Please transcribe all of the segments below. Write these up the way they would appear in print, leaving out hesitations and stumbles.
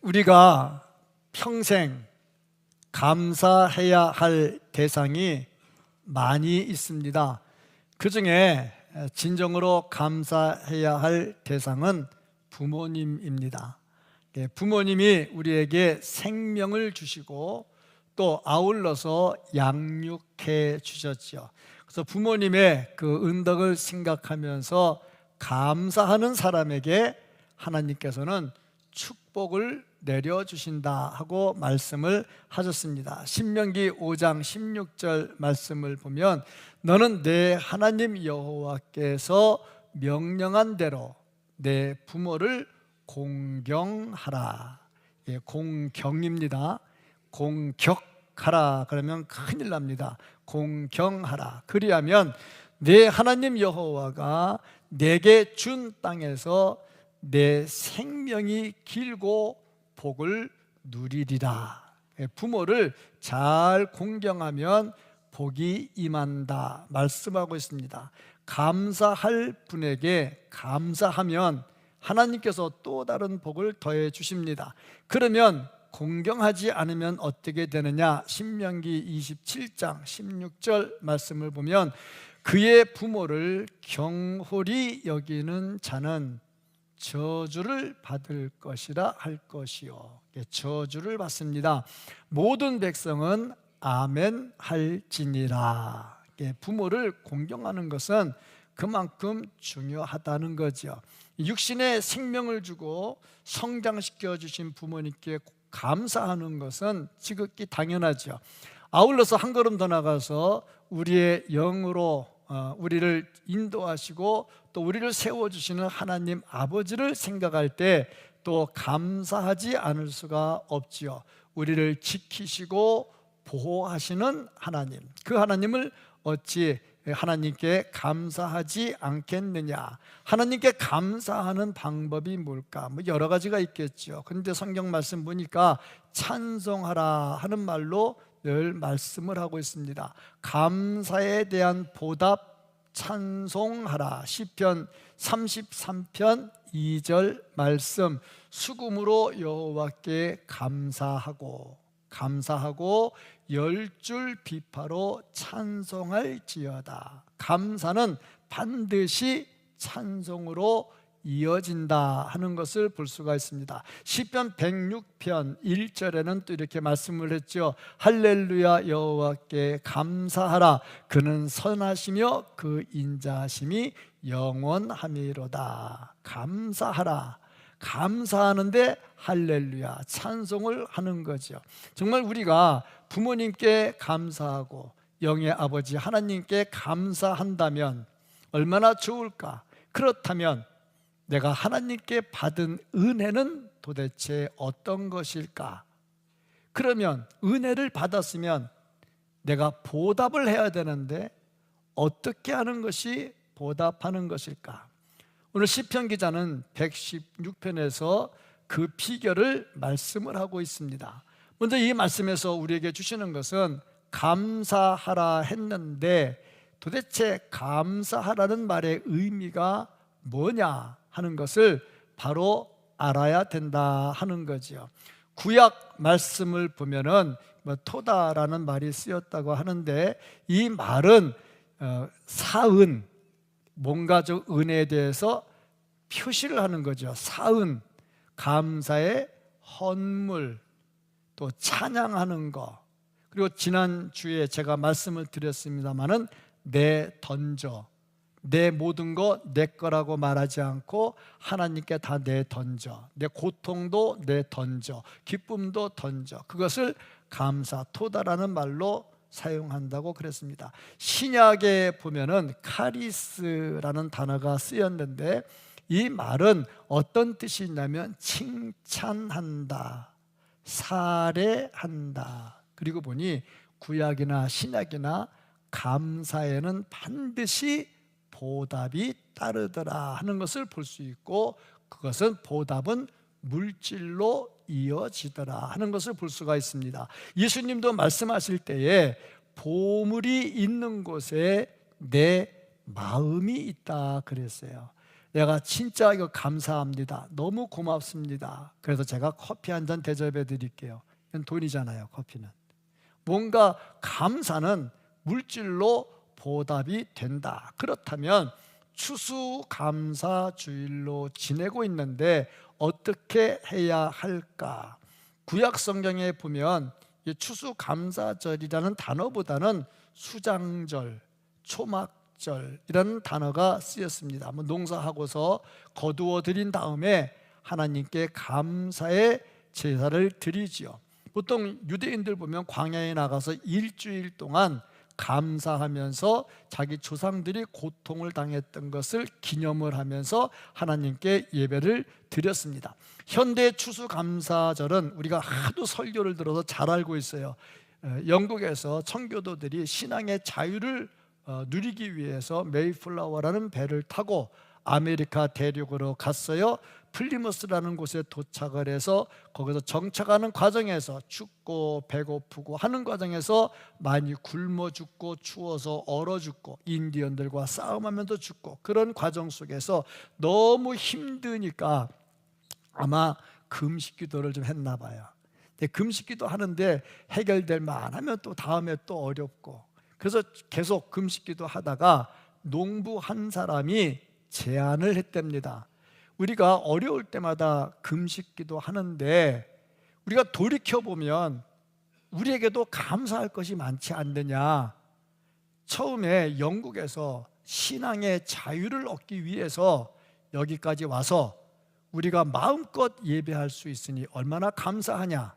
우리가 평생 감사해야 할 대상이 많이 있습니다. 그 중에 진정으로 감사해야 할 대상은 부모님입니다. 부모님이 우리에게 생명을 주시고 또 아울러서 양육해 주셨죠. 그래서 부모님의 그 은덕을 생각하면서 감사하는 사람에게 하나님께서는 축복을 내려주신다 하고 말씀을 하셨습니다. 신명기 5장 16절 말씀을 보면 너는 내 하나님 여호와께서 명령한 대로 내 부모를 공경하라. 공경입니다. 공격하라 그러면 큰일 납니다. 공경하라. 그리하면 내 하나님 여호와가 내게 준 땅에서 내 생명이 길고 복을 누리리라. 부모를 잘 공경하면 복이 임한다 말씀하고 있습니다. 감사할 분에게 감사하면 하나님께서 또 다른 복을 더해 주십니다. 그러면 공경하지 않으면 어떻게 되느냐? 신명기 27장 16절 말씀을 보면 그의 부모를 경홀히 여기는 자는 저주를 받을 것이라 할 것이요. 저주를 받습니다. 모든 백성은 아멘 할지니라. 부모를 공경하는 것은 그만큼 중요하다는 거죠. 육신의 생명을 주고 성장시켜 주신 부모님께 감사하는 것은 지극히 당연하죠. 아울러서 한 걸음 더 나가서 우리의 영으로 우리를 인도하시고 또 우리를 세워주시는 하나님 아버지를 생각할 때 또 감사하지 않을 수가 없지요. 우리를 지키시고 보호하시는 하나님, 그 하나님을 어찌 하나님께 감사하지 않겠느냐? 하나님께 감사하는 방법이 뭘까? 여러 가지가 있겠죠. 그런데 성경 말씀 보니까 찬송하라 하는 말로 늘 말씀을 하고 있습니다. 감사에 대한 보답 찬송하라. 시편 33편 2절 말씀, 수금으로 여호와께 감사하고 10줄 비파로 찬송할지어다. 감사는 반드시 찬송으로 이어진다 하는 것을 볼 수가 있습니다. 시편 106편 1절에는 또 이렇게 말씀을 했죠. 할렐루야 여호와께 감사하라. 그는 선하시며 그 인자하심이 영원함이로다. 감사하라. 감사하는데 할렐루야 찬송을 하는 거죠. 정말 우리가 부모님께 감사하고 영의 아버지 하나님께 감사한다면 얼마나 좋을까? 그렇다면 내가 하나님께 받은 은혜는 도대체 어떤 것일까? 그러면 은혜를 받았으면 내가 보답을 해야 되는데 어떻게 하는 것이 보답하는 것일까? 오늘 시편 기자는 116편에서 그 비결을 말씀을 하고 있습니다. 먼저 이 말씀에서 우리에게 주시는 것은 감사하라 했는데 도대체 감사하라는 말의 의미가 뭐냐 하는 것을 바로 알아야 된다 하는 거죠. 구약 말씀을 보면은 토다라는 말이 쓰였다고 하는데 이 말은 사은, 뭔가 좀 은혜에 대해서 표시를 하는 거죠. 사은, 감사의 헌물, 또 찬양하는 거. 그리고 지난주에 제가 말씀을 드렸습니다마는 내던져, 내 모든 거 내 거라고 말하지 않고 하나님께 다 내던져, 내 고통도 내던져, 기쁨도 던져, 그것을 감사, 토다라는 말로 사용한다고 그랬습니다. 신약에 보면은 카리스라는 단어가 쓰였는데 이 말은 어떤 뜻이 있냐면 칭찬한다, 사례한다. 그리고 보니 구약이나 신약이나 감사에는 반드시 보답이 따르더라 하는 것을 볼 수 있고, 그것은 보답은 물질로 이어지더라 하는 것을 볼 수가 있습니다. 예수님도 말씀하실 때에 보물이 있는 곳에 내 마음이 있다 그랬어요. 내가 진짜 이거 감사합니다. 너무 고맙습니다. 그래서 제가 커피 한 잔 대접해 드릴게요. 이건 돈이잖아요, 커피는. 뭔가 감사는 물질로 보답이 된다. 그렇다면 추수감사주일로 지내고 있는데 어떻게 해야 할까? 구약 성경에 보면 이 추수감사절이라는 단어보다는 수장절, 초막절이라는 단어가 쓰였습니다. 농사하고서 거두어 드린 다음에 하나님께 감사의 제사를 드리지요. 보통 유대인들 보면 광야에 나가서 일주일 동안 감사하면서 자기 조상들이 고통을 당했던 것을 기념을 하면서 하나님께 예배를 드렸습니다. 현대 추수감사절은 우리가 하도 설교를 들어서 잘 알고 있어요. 영국에서 청교도들이 신앙의 자유를 누리기 위해서 메이플라워라는 배를 타고 아메리카 대륙으로 갔어요. 플리머스라는 곳에 도착을 해서 거기서 정착하는 과정에서 춥고 배고프고 하는 과정에서 많이 굶어 죽고 추워서 얼어 죽고 인디언들과 싸움하면서 죽고, 그런 과정 속에서 너무 힘드니까 아마 금식 기도를 좀 했나 봐요. 근데 금식 기도 하는데 해결될 만하면 또 다음에 또 어렵고, 그래서 계속 금식 기도 하다가 농부 한 사람이 제안을 했답니다. 우리가 어려울 때마다 금식 기도 하는데 우리가 돌이켜보면 우리에게도 감사할 것이 많지 않느냐. 처음에 영국에서 신앙의 자유를 얻기 위해서 여기까지 와서 우리가 마음껏 예배할 수 있으니 얼마나 감사하냐.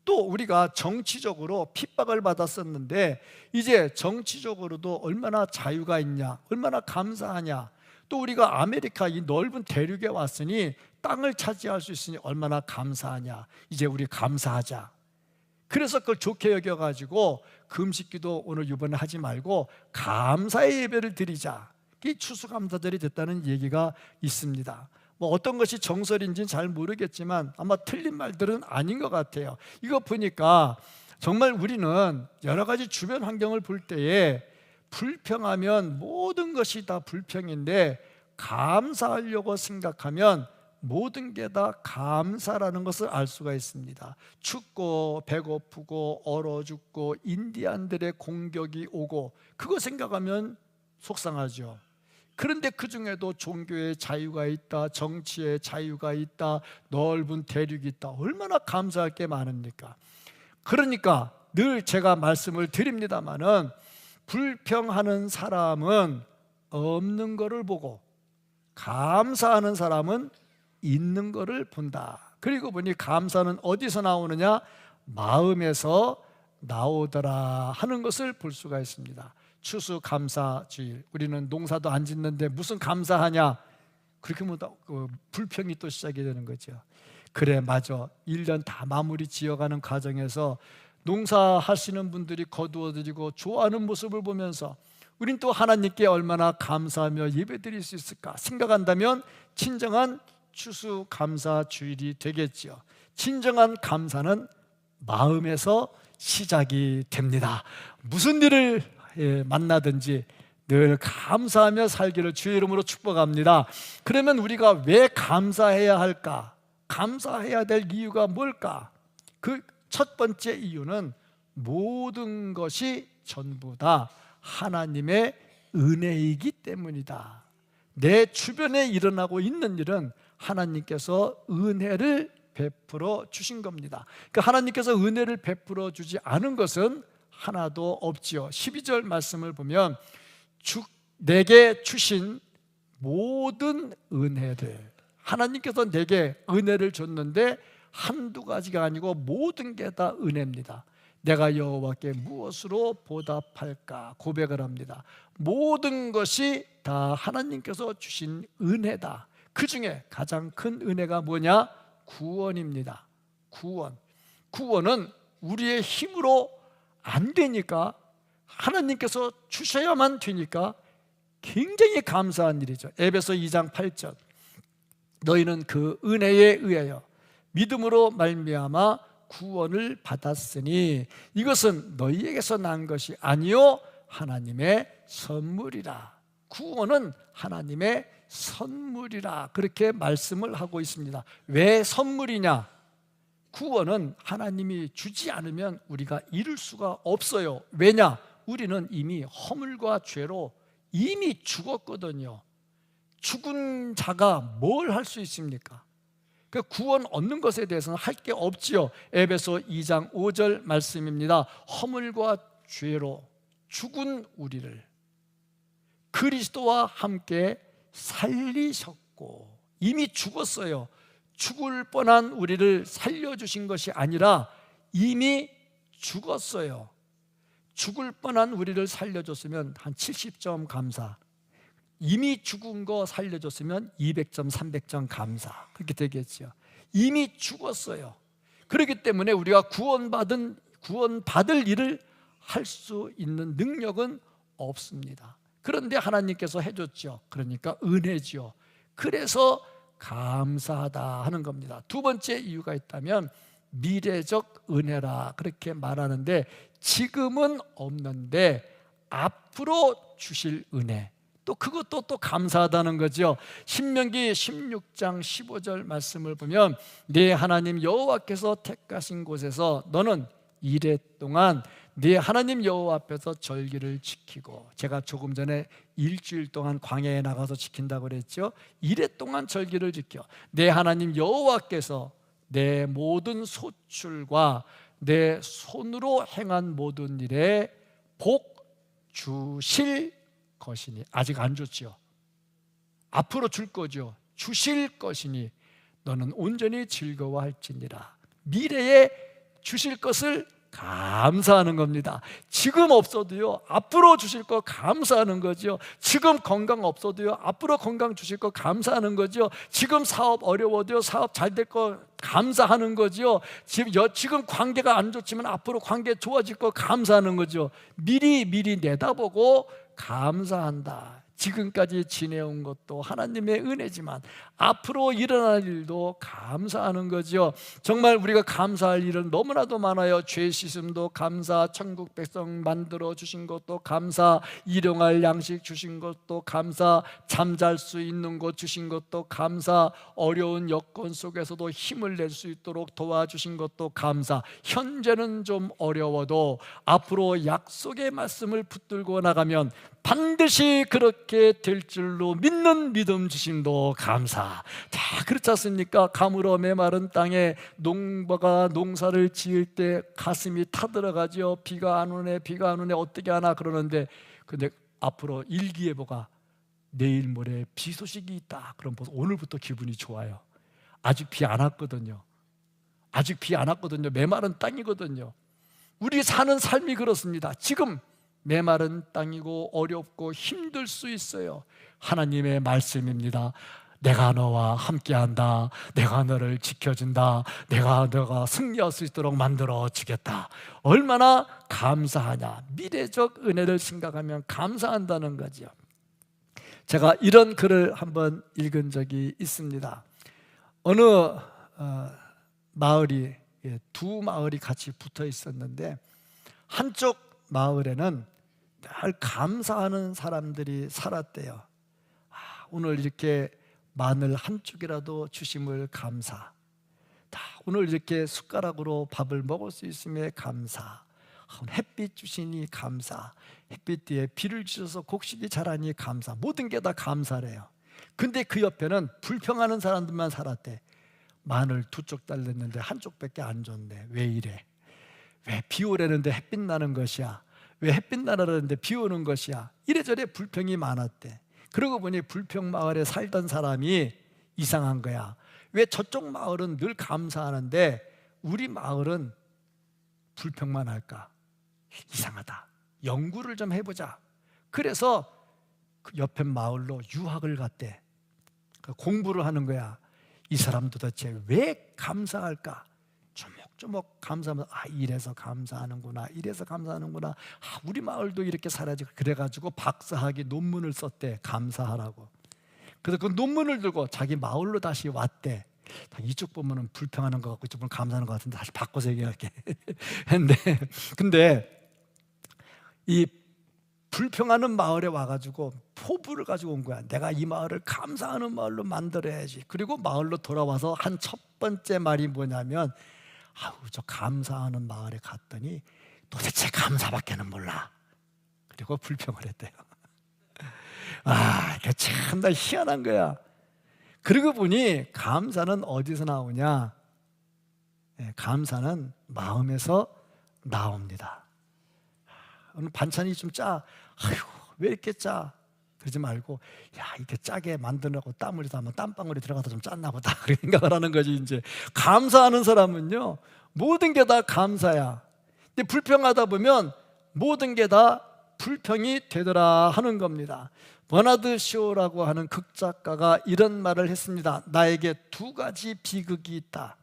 또 우리가 정치적으로 핍박을 받았었는데 이제 정치적으로도 얼마나 자유가 있냐, 얼마나 감사하냐. 또 우리가 아메리카 이 넓은 대륙에 왔으니 땅을 차지할 수 있으니 얼마나 감사하냐. 이제 우리 감사하자. 그래서 그걸 좋게 여겨가지고 금식기도 오늘 이번에 하지 말고 감사의 예배를 드리자. 이게 추수감사절이 됐다는 얘기가 있습니다. 어떤 것이 정설인지는 잘 모르겠지만 아마 틀린 말들은 아닌 것 같아요. 이거 보니까 정말 우리는 여러 가지 주변 환경을 볼 때에 불평하면 모든 것이 다 불평인데 감사하려고 생각하면 모든 게 다 감사라는 것을 알 수가 있습니다. 춥고 배고프고 얼어 죽고 인디안들의 공격이 오고 그거 생각하면 속상하죠. 그런데 그 중에도 종교의 자유가 있다, 정치의 자유가 있다, 넓은 대륙이 있다. 얼마나 감사할 게 많습니까? 그러니까 늘 제가 말씀을 드립니다마는 불평하는 사람은 없는 것을 보고 감사하는 사람은 있는 것을 본다. 그리고 보니 감사는 어디서 나오느냐? 마음에서 나오더라 하는 것을 볼 수가 있습니다. 추수감사주일, 우리는 농사도 안 짓는데 무슨 감사하냐? 그렇게 보다 불평이 또 시작이 되는 거죠. 그래, 맞아. 1년 다 마무리 지어가는 과정에서 농사하시는 분들이 거두어드리고 좋아하는 모습을 보면서 우린 또 하나님께 얼마나 감사하며 예배드릴 수 있을까 생각한다면 진정한 추수감사주일이 되겠죠. 진정한 감사는 마음에서 시작이 됩니다. 무슨 일을 만나든지 늘 감사하며 살기를 주의 이름으로 축복합니다. 그러면 우리가 왜 감사해야 할까? 감사해야 될 이유가 뭘까? 그 첫 번째 이유는 모든 것이 전부 다 하나님의 은혜이기 때문이다. 내 주변에 일어나고 있는 일은 하나님께서 은혜를 베풀어 주신 겁니다. 그러니까 하나님께서 은혜를 베풀어 주지 않은 것은 하나도 없지요. 12절 말씀을 보면 내게 주신 모든 은혜를, 하나님께서 내게 은혜를 줬는데 한두 가지가 아니고 모든 게 다 은혜입니다. 내가 여호와께 무엇으로 보답할까 고백을 합니다. 모든 것이 다 하나님께서 주신 은혜다. 그 중에 가장 큰 은혜가 뭐냐? 구원입니다. 구원은 우리의 힘으로 안 되니까 하나님께서 주셔야만 되니까 굉장히 감사한 일이죠. 에베소 2장 8절, 너희는 그 은혜에 의하여 믿음으로 말미암아 구원을 받았으니 이것은 너희에게서 난 것이 아니요 하나님의 선물이라. 구원은 하나님의 선물이라 그렇게 말씀을 하고 있습니다. 왜 선물이냐? 구원은 하나님이 주지 않으면 우리가 이룰 수가 없어요. 왜냐? 우리는 이미 허물과 죄로 이미 죽었거든요. 죽은 자가 뭘 할 수 있습니까? 그 구원 얻는 것에 대해서는 할 게 없지요. 에베소 2장 5절 말씀입니다. 허물과 죄로 죽은 우리를 그리스도와 함께 살리셨고, 이미 죽었어요. 죽을 뻔한 우리를 살려주신 것이 아니라 이미 죽었어요. 죽을 뻔한 우리를 살려줬으면 한 70점 감사, 이미 죽은 거 살려줬으면 200점, 300점 감사, 그렇게 되겠죠. 이미 죽었어요. 그렇기 때문에 우리가 구원받을 일을 할 수 있는 능력은 없습니다. 그런데 하나님께서 해줬죠. 그러니까 은혜죠. 그래서 감사하다 하는 겁니다. 두 번째 이유가 있다면 미래적 은혜라 그렇게 말하는데, 지금은 없는데 앞으로 주실 은혜, 또 그것도 또 감사하다는 거죠. 신명기 16장 15절 말씀을 보면, 네 하나님 여호와께서 택하신 곳에서 너는 이레 동안 네 하나님 여호와 앞에서 절기를 지키고, 제가 조금 전에 일주일 동안 광야에 나가서 지킨다고 그랬죠. 이레 동안 절기를 지켜 네 하나님 여호와께서 내 모든 소출과 내 손으로 행한 모든 일에 복 주실 것이니, 아직 안 줬죠. 앞으로 줄 거죠. 주실 것이니 너는 온전히 즐거워할지니라. 미래에 주실 것을 감사하는 겁니다. 지금 없어도요, 앞으로 주실 거 감사하는 거죠. 지금 건강 없어도요, 앞으로 건강 주실 거 감사하는 거죠. 지금 사업 어려워도요, 사업 잘 될 거 감사하는 거죠. 지금 관계가 안 좋지만 앞으로 관계 좋아질 거 감사하는 거죠. 미리 내다보고 감사한다. 지금까지 지내온 것도 하나님의 은혜지만 앞으로 일어날 일도 감사하는 거죠. 정말 우리가 감사할 일은 너무나도 많아요. 죄 씻음도 감사, 천국 백성 만들어 주신 것도 감사, 일용할 양식 주신 것도 감사, 잠잘 수 있는 곳 주신 것도 감사, 어려운 여건 속에서도 힘을 낼 수 있도록 도와주신 것도 감사. 현재는 좀 어려워도 앞으로 약속의 말씀을 붙들고 나가면 반드시 그렇게 될 줄로 믿는 믿음 주심도 감사. 다 그렇지 않습니까? 가물어 메마른 땅에 농부가 농사를 지을 때 가슴이 타들어가죠. 비가 안 오네 어떻게 하나 그러는데, 근데 앞으로 일기예보가 내일 모레 비 소식이 있다. 그럼 벌써 오늘부터 기분이 좋아요. 아직 비 안 왔거든요. 메마른 땅이거든요. 우리 사는 삶이 그렇습니다. 지금 메마른 땅이고 어렵고 힘들 수 있어요. 하나님의 말씀입니다. 내가 너와 함께한다. 내가 너를 지켜준다. 내가 너가 승리할 수 있도록 만들어 주겠다. 얼마나 감사하냐. 미래적 은혜를 생각하면 감사한다는 거죠. 제가 이런 글을 한번 읽은 적이 있습니다. 어느 마을이, 두 마을이 같이 붙어 있었는데, 한쪽 마을에는 늘 감사하는 사람들이 살았대요. 오늘 이렇게 마늘 한 쪽이라도 주심을 감사. 오늘 이렇게 숟가락으로 밥을 먹을 수 있음에 감사. 햇빛 주시니 감사. 햇빛 뒤에 비를 주셔서 곡식이 자라니 감사. 모든 게 다 감사래요. 근데 그 옆에는 불평하는 사람들만 살았대. 마늘 두 쪽 달렸는데 한 쪽밖에 안 줬네. 왜 이래? 왜 비 오려는데 햇빛 나는 것이야? 왜 햇빛 나라는데 비 오는 것이야? 이래저래 불평이 많았대. 그러고 보니 불평 마을에 살던 사람이 이상한 거야. 왜 저쪽 마을은 늘 감사하는데 우리 마을은 불평만 할까? 이상하다. 연구를 좀 해보자. 그래서 그 옆에 마을로 유학을 갔대. 공부를 하는 거야. 이 사람 도대체 왜 감사할까? 조목조목 감사하면서, 이래서 감사하는구나, 우리 마을도 이렇게 살아야지. 그래가지고 박사학위 논문을 썼대. 감사하라고. 그래서 그 논문을 들고 자기 마을로 다시 왔대. 이쪽 보면은 불평하는 것 같고 이쪽 보면 감사하는 것 같은데 다시 바꿔서 얘기할게. 근데 이 불평하는 마을에 와가지고 포부를 가지고 온 거야. 내가 이 마을을 감사하는 마을로 만들어야지. 그리고 마을로 돌아와서 한 첫 번째 말이 뭐냐면, 아우, 저 감사하는 마을에 갔더니 도대체 감사밖에는 몰라. 그리고 불평을 했대요. 아, 이게 참나 희한한 거야. 그러고 보니 감사는 어디서 나오냐? 감사는 마음에서 나옵니다. 오늘 반찬이 좀 짜. 아유, 왜 이렇게 짜? 그러지 말고, 야, 이렇게 짜게 만드느라고 땀 흘려서 한번 땀방울이 들어가서 좀 짰나 보다. 그런 생각을 하는 거지. 이제 감사하는 사람은요, 모든 게 다 감사야. 근데 불평하다 보면 모든 게 다 불평이 되더라 하는 겁니다. 버나드 쇼라고 하는 극작가가 이런 말을 했습니다. 나에게 두 가지 비극이 있다.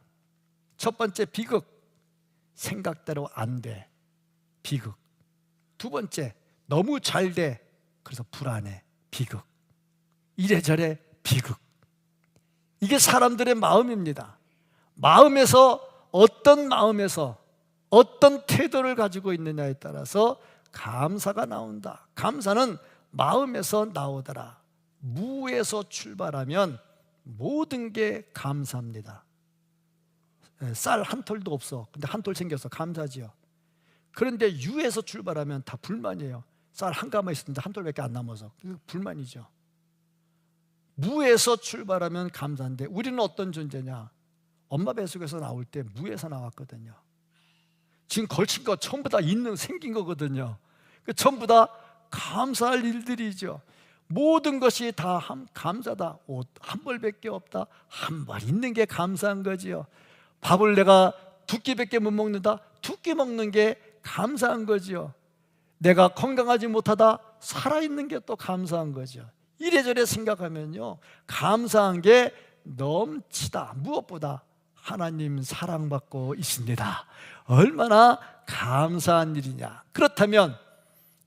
첫 번째 비극, 생각대로 안 돼. 비극. 두 번째, 너무 잘 돼. 그래서 불안해. 비극. 이래저래 비극. 이게 사람들의 마음입니다. 마음에서 어떤 태도를 가지고 있느냐에 따라서 감사가 나온다. 감사는 마음에서 나오더라. 무에서 출발하면 모든 게 감사합니다. 쌀 한 톨도 없어. 근데 한 톨 챙겼어. 감사지요. 그런데 유에서 출발하면 다 불만이에요. 쌀 한 가마 있었는데 한 톨밖에 안 남아서. 불만이죠. 무에서 출발하면 감사인데, 우리는 어떤 존재냐? 엄마 뱃속에서 나올 때 무에서 나왔거든요. 지금 걸친 거 전부 다 생긴 거거든요. 전부 다 감사할 일들이죠. 모든 것이 다 감사다. 옷 한 벌밖에 없다. 한 벌 있는 게 감사한 거지요. 밥을 내가 두 끼밖에 못 먹는다. 두 끼 먹는 게 감사한 거지요. 내가 건강하지 못하다. 살아있는 게 또 감사한 거죠. 이래저래 생각하면요, 감사한 게 넘치다. 무엇보다 하나님 사랑받고 있습니다. 얼마나 감사한 일이냐. 그렇다면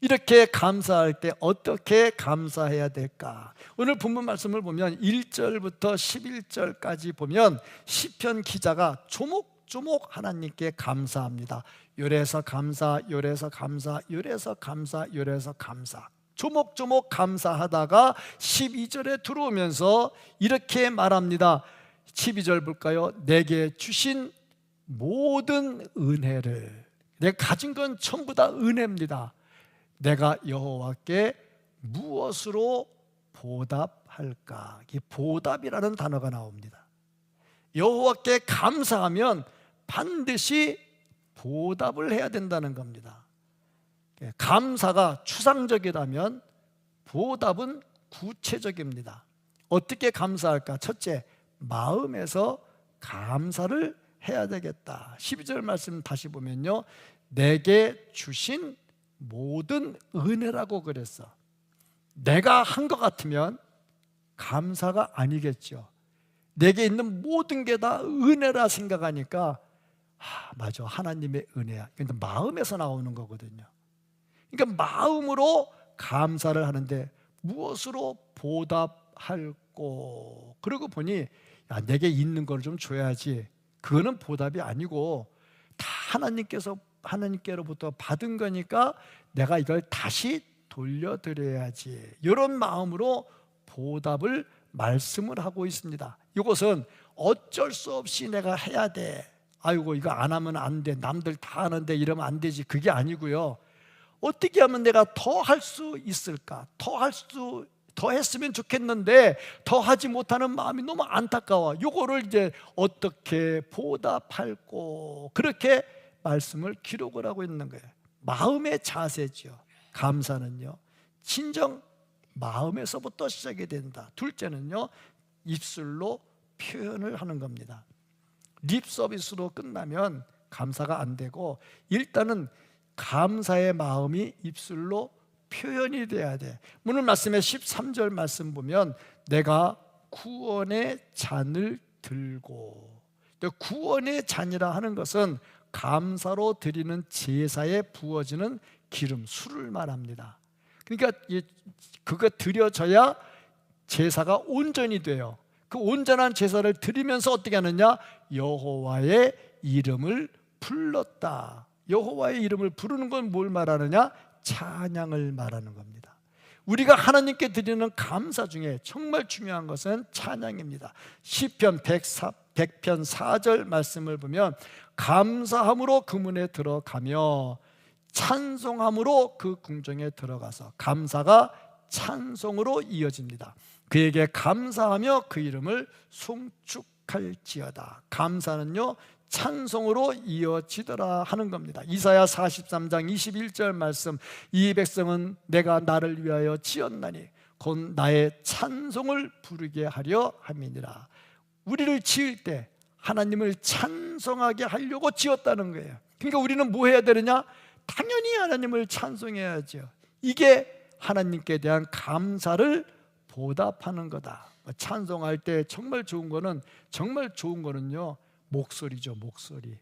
이렇게 감사할 때 어떻게 감사해야 될까? 오늘 본문 말씀을 보면 1절부터 11절까지 보면 시편 기자가 조목조목 하나님께 감사합니다. 요래서 감사, 요래서 감사, 요래서 감사, 요래서 감사. 조목조목 감사하다가 12절에 들어오면서 이렇게 말합니다. 12절 볼까요? 내게 주신 모든 은혜를, 내가 가진 건 전부 다 은혜입니다. 내가 여호와께 무엇으로 보답할까? 이 보답이라는 단어가 나옵니다. 여호와께 감사하면 반드시 보답을 해야 된다는 겁니다. 감사가 추상적이라면 보답은 구체적입니다. 어떻게 감사할까? 첫째, 마음에서 감사를 해야 되겠다. 12절 말씀 다시 보면요, 내게 주신 모든 은혜라고 그랬어. 내가 한 것 같으면 감사가 아니겠죠. 내게 있는 모든 게 다 은혜라 생각하니까 맞아, 하나님의 은혜야. 근데 마음에서 나오는 거거든요. 그러니까 마음으로 감사를 하는데 무엇으로 보답할꼬? 그러고 보니 내게 있는 걸 좀 줘야지. 그거는 보답이 아니고 다 하나님께로부터 받은 거니까 내가 이걸 다시 돌려드려야지. 이런 마음으로 보답을 말씀을 하고 있습니다. 이것은 어쩔 수 없이 내가 해야 돼. 아이고, 이거 안 하면 안 돼. 남들 다 하는데 이러면 안 되지. 그게 아니고요. 어떻게 하면 내가 더 할 수 있을까? 더 했으면 좋겠는데 더 하지 못하는 마음이 너무 안타까워. 이거를 이제 어떻게 보답할꼬? 그렇게 말씀을 기록을 하고 있는 거예요. 마음의 자세죠. 감사는요, 진정 마음에서부터 시작이 된다. 둘째는요, 입술로 표현을 하는 겁니다. 립 서비스로 끝나면 감사가 안 되고, 일단은 감사의 마음이 입술로 표현이 돼야 돼. 오늘 말씀의 13절 말씀 보면 내가 구원의 잔을 들고, 구원의 잔이라 하는 것은 감사로 드리는 제사에 부어지는 기름, 술을 말합니다. 그러니까 그거 드려져야 제사가 온전히 돼요. 그 온전한 제사를 드리면서 어떻게 하느냐? 여호와의 이름을 불렀다. 여호와의 이름을 부르는 건 뭘 말하느냐? 찬양을 말하는 겁니다. 우리가 하나님께 드리는 감사 중에 정말 중요한 것은 찬양입니다. 시편 100편 4절 말씀을 보면 감사함으로 그 문에 들어가며 찬송함으로 그 궁정에 들어가서, 감사가 찬송으로 이어집니다. 그에게 감사하며 그 이름을 송축할지어다. 감사는요 찬송으로 이어지더라 하는 겁니다. 이사야 43장 21절 말씀, 이 백성은 내가 나를 위하여 지었나니 곧 나의 찬송을 부르게 하려 함이니라. 우리를 지을 때 하나님을 찬송하게 하려고 지었다는 거예요. 그러니까 우리는 뭐 해야 되느냐? 당연히 하나님을 찬송해야죠. 이게 하나님께 대한 감사를 보답하는 거다. 찬송할 때 정말 좋은 거는요 목소리죠. 목소리.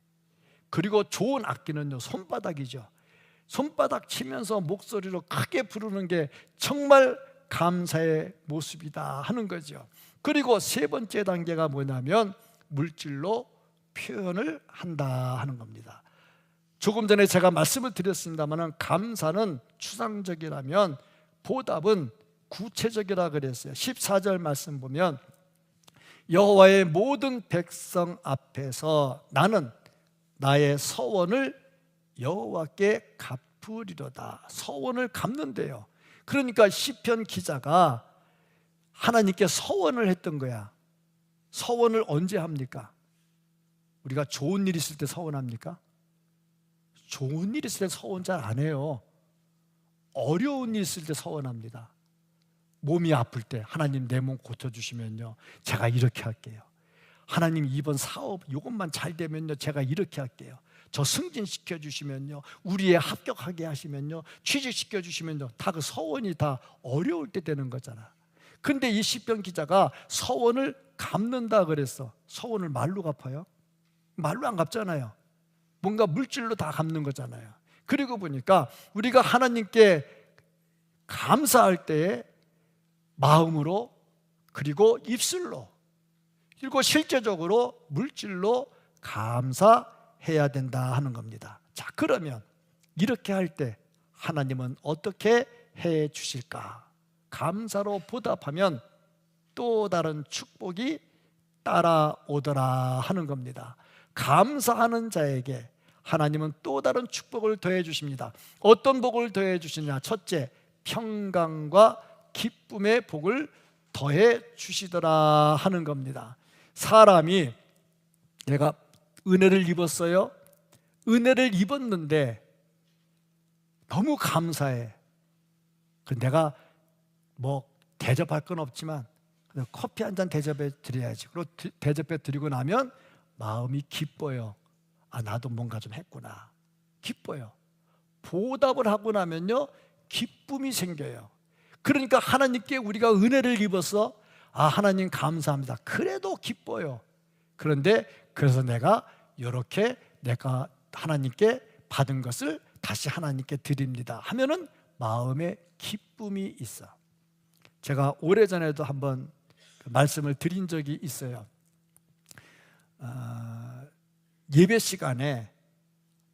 그리고 좋은 악기는요 손바닥이죠. 손바닥 치면서 목소리로 크게 부르는 게 정말 감사의 모습이다 하는 거죠. 그리고 세 번째 단계가 뭐냐면 물질로 표현을 한다 하는 겁니다. 조금 전에 제가 말씀을 드렸습니다만 감사는 추상적이라면 보답은 구체적이라 그랬어요. 14절 말씀 보면 여호와의 모든 백성 앞에서 나는 나의 서원을 여호와께 갚으리로다. 서원을 갚는데요. 그러니까 시편 기자가 하나님께 서원을 했던 거야. 서원을 언제 합니까? 우리가 좋은 일 있을 때 서원합니까? 좋은 일 있을 때 서원 잘 안 해요. 어려운 일 있을 때 서원합니다. 몸이 아플 때 하나님 내 몸 고쳐주시면요 제가 이렇게 할게요. 하나님 이번 사업 이것만 잘 되면요 제가 이렇게 할게요. 저 승진시켜 주시면요, 우리 애 합격하게 하시면요, 취직시켜 주시면요, 다 그 서원이 다 어려울 때 되는 거잖아. 근데 이 시편 기자가 서원을 갚는다 그랬어. 서원을 말로 갚아요? 말로 안 갚잖아요. 뭔가 물질로 다 갚는 거잖아요. 그리고 보니까 우리가 하나님께 감사할 때에 마음으로, 그리고 입술로, 그리고 실제적으로 물질로 감사해야 된다 하는 겁니다. 자, 그러면 이렇게 할 때 하나님은 어떻게 해 주실까? 감사로 보답하면 또 다른 축복이 따라오더라 하는 겁니다. 감사하는 자에게 하나님은 또 다른 축복을 더해 주십니다. 어떤 복을 더해 주시냐? 첫째, 평강과 기쁨의 복을 더해 주시더라 하는 겁니다. 사람이 내가 은혜를 입었어요. 은혜를 입었는데 너무 감사해. 내가 뭐 대접할 건 없지만 그냥 커피 한 잔 대접해 드려야지. 그리고 대접해 드리고 나면 마음이 기뻐요. 아, 나도 뭔가 좀 했구나. 기뻐요. 보답을 하고 나면요 기쁨이 생겨요. 그러니까 하나님께 우리가 은혜를 입어서 아, 하나님 감사합니다. 그래도 기뻐요. 그런데 그래서 내가 이렇게 내가 하나님께 받은 것을 다시 하나님께 드립니다 하면은 마음에 기쁨이 있어. 제가 오래전에도 한번 말씀을 드린 적이 있어요. 예배 시간에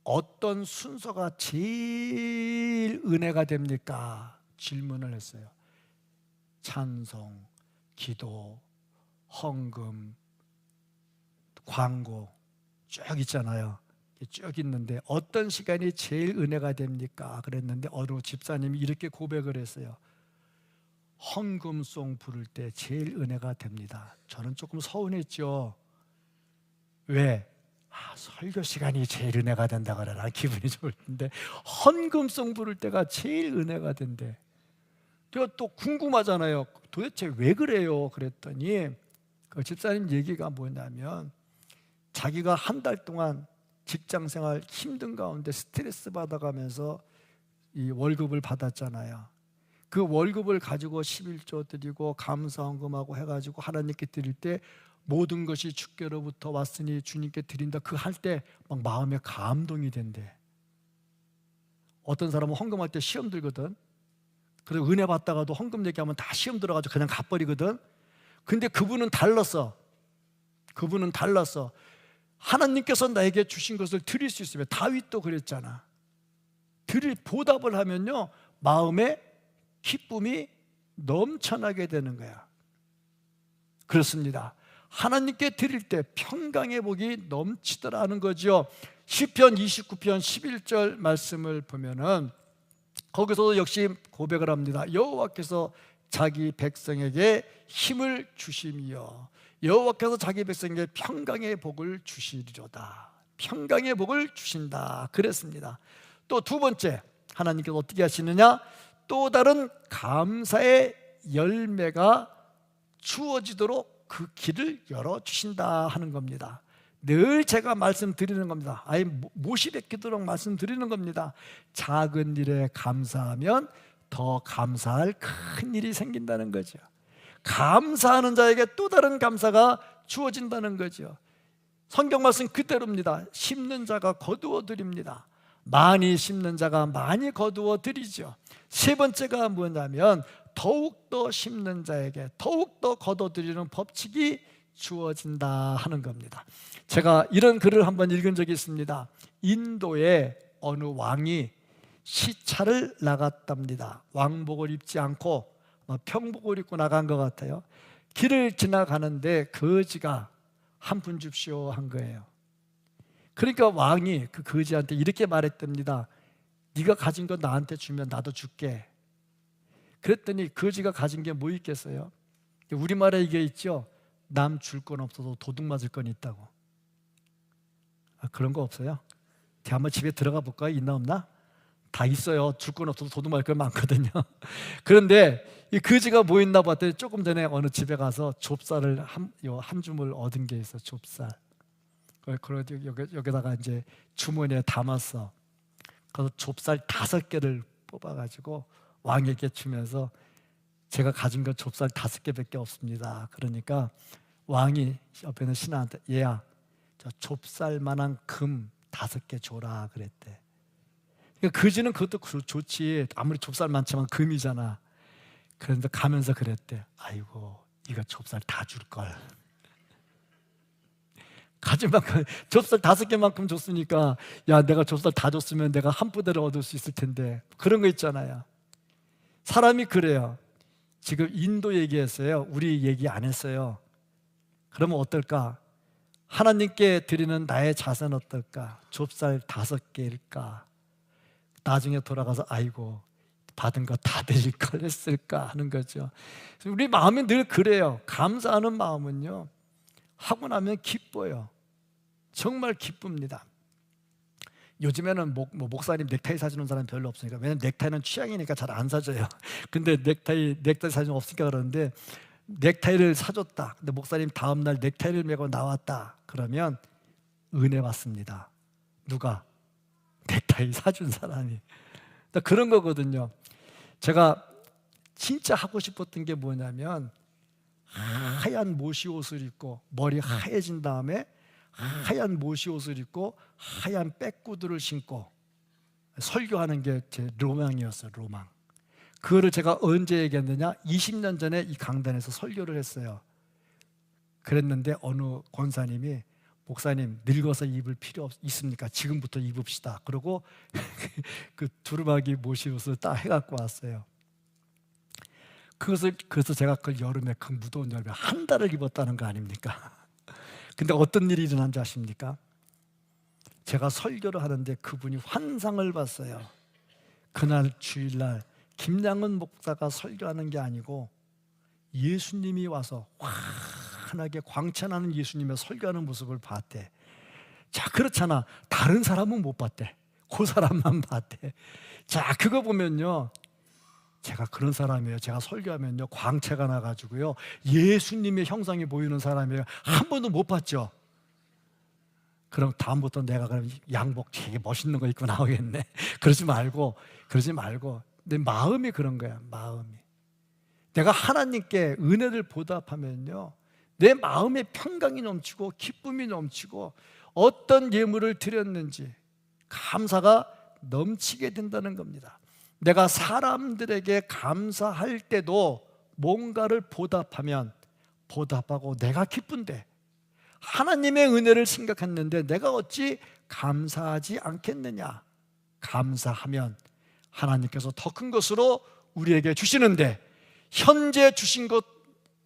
어떤 순서가 제일 은혜가 됩니까? 질문을 했어요. 찬송, 기도, 헌금, 광고 쭉 있잖아요. 쭉 있는데 어떤 시간이 제일 은혜가 됩니까? 그랬는데 어느 집사님이 이렇게 고백을 했어요. 헌금송 부를 때 제일 은혜가 됩니다. 저는 조금 서운했죠. 왜? 설교 시간이 제일 은혜가 된다 그러나 기분이 좋을 텐데 헌금송 부를 때가 제일 은혜가 된대. 제가 또 궁금하잖아요. 도대체 왜 그래요? 그랬더니 그 집사님 얘기가 뭐냐면 자기가 한 달 동안 직장생활 힘든 가운데 스트레스 받아가면서 이 월급을 받았잖아요. 그 월급을 가지고 11조 드리고 감사헌금하고 해가지고 하나님께 드릴 때 모든 것이 주께로부터 왔으니 주님께 드린다 그 할 때 막 마음에 감동이 된대. 어떤 사람은 헌금할 때 시험 들거든. 그래서 은혜 받다가도 헌금 얘기하면 다 시험 들어가지고 그냥 갚버리거든. 근데 그분은 달랐어. 그분은 달랐어. 하나님께서 나에게 주신 것을 드릴 수 있으면 다윗도 그랬잖아. 드릴 보답을 하면요, 마음에 기쁨이 넘쳐나게 되는 거야. 그렇습니다. 하나님께 드릴 때 평강의 복이 넘치더라는 거죠. 시편 29편 11절 말씀을 보면은 거기서도 역시 고백을 합니다. 여호와께서 자기 백성에게 힘을 주심이여 여호와께서 자기 백성에게 평강의 복을 주시리로다. 평강의 복을 주신다 그랬습니다. 또 두 번째, 하나님께서 어떻게 하시느냐? 또 다른 감사의 열매가 주어지도록 그 길을 열어주신다 하는 겁니다. 늘 제가 말씀드리는 겁니다. 아예 못이 뱉기도록 말씀드리는 겁니다. 작은 일에 감사하면 더 감사할 큰 일이 생긴다는 거죠. 감사하는 자에게 또 다른 감사가 주어진다는 거죠. 성경 말씀 그대로입니다. 심는 자가 거두어 드립니다. 많이 심는 자가 많이 거두어 드리죠. 세 번째가 뭐냐면 더욱더 심는 자에게 더욱더 거둬 드리는 법칙이 주어진다 하는 겁니다. 제가 이런 글을 한번 읽은 적이 있습니다. 인도의 어느 왕이 시차를 나갔답니다. 왕복을 입지 않고 평복을 입고 나간 것 같아요. 길을 지나가는데 거지가 한 푼 줍시오 한 거예요. 그러니까 왕이 그 거지한테 이렇게 말했답니다. 네가 가진 거 나한테 주면 나도 줄게. 그랬더니 거지가 가진 게 뭐 있겠어요? 우리말에 이게 있죠. 남 줄 건 없어도 도둑 맞을 건 있다고. 그런 거 없어요? 한번 집에 들어가 볼까요? 있나 없나? 다 있어요. 줄 건 없어도 도둑 맞을 건 많거든요. 그런데 이 거지가 뭐 있나 봤더니 조금 전에 어느 집에 가서 좁쌀을 한 줌을 얻은 게 있어. 좁쌀. 그걸 여기다가 이제 주머니에 담았어. 그래서 좁쌀 5개를 뽑아가지고 왕에게 주면서 제가 가진 건 좁쌀 5개밖에 없습니다. 그러니까 왕이 옆에 있는 신하한테 얘야, 저 좁쌀만한 금 5개 줘라 그랬대. 그러니까 거지는 그것도 좋지. 아무리 좁쌀 많지만 금이잖아. 그런데 가면서 그랬대. 아이고, 이거 좁쌀 다 줄걸. 가진 만큼 좁쌀 5개만큼 줬으니까 야, 내가 좁쌀 다 줬으면 내가 한 부대를 얻을 수 있을 텐데. 그런 거 있잖아요. 사람이 그래요. 지금 인도 얘기했어요. 우리 얘기 안 했어요. 그러면 어떨까? 하나님께 드리는 나의 자세는 어떨까? 좁쌀 5개일까? 나중에 돌아가서 아이고, 받은 거 다 드릴 걸 했을까 하는 거죠. 우리 마음이 늘 그래요. 감사하는 마음은요, 하고 나면 기뻐요. 정말 기쁩니다. 요즘에는 목사님 넥타이 사주는 사람 별로 없으니까. 왜냐면 넥타이는 취향이니까 잘 안 사줘요. 근데 넥타이 사주는 없으니까 그러는데, 넥타이를 사줬다. 근데 목사님 다음날 넥타이를 메고 나왔다. 그러면 은혜 받습니다. 누가? 넥타이 사준 사람이. 그런 거거든요. 제가 진짜 하고 싶었던 게 뭐냐면 하얀 모시 옷을 입고 머리 하얘진 다음에 하얀 모시 옷을 입고 하얀 백구두를 신고 설교하는 게 제 로망이었어요. 로망. 그거를 제가 언제 얘기했느냐? 20년 전에 이 강단에서 설교를 했어요. 그랬는데 어느 권사님이 목사님 늙어서 입을 필요 있습니까? 지금부터 입읍시다. 그러고 그 두루마기 모시 옷을 딱 해갖고 왔어요. 그래서 제가 그걸 여름에 그 무더운 여름에 한 달을 입었다는 거 아닙니까? 근데 어떤 일이 일어난지 아십니까? 제가 설교를 하는데 그분이 환상을 봤어요. 그날 주일날 김양은 목사가 설교하는 게 아니고 예수님이 와서 환하게 광채나는 예수님의 설교하는 모습을 봤대. 자, 그렇잖아. 다른 사람은 못 봤대. 그 사람만 봤대. 자, 그거 보면요, 제가 그런 사람이에요. 제가 설교하면요, 광채가 나가지고요, 예수님의 형상이 보이는 사람이에요. 한 번도 못 봤죠. 그럼 다음부터 내가 그럼 양복 되게 멋있는 거 입고 나오겠네. 그러지 말고. 내 마음이 그런 거야. 마음이. 내가 하나님께 은혜를 보답하면요, 내 마음에 평강이 넘치고 기쁨이 넘치고 어떤 예물을 드렸는지 감사가 넘치게 된다는 겁니다. 내가 사람들에게 감사할 때도 뭔가를 보답하고 내가 기쁜데 하나님의 은혜를 생각했는데 내가 어찌 감사하지 않겠느냐? 감사하면 하나님께서 더 큰 것으로 우리에게 주시는데, 현재 주신 것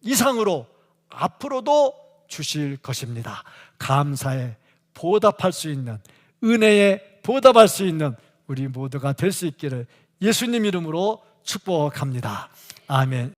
이상으로 앞으로도 주실 것입니다. 감사에 보답할 수 있는, 은혜에 보답할 수 있는 우리 모두가 될 수 있기를 예수님 이름으로 축복합니다. 아멘.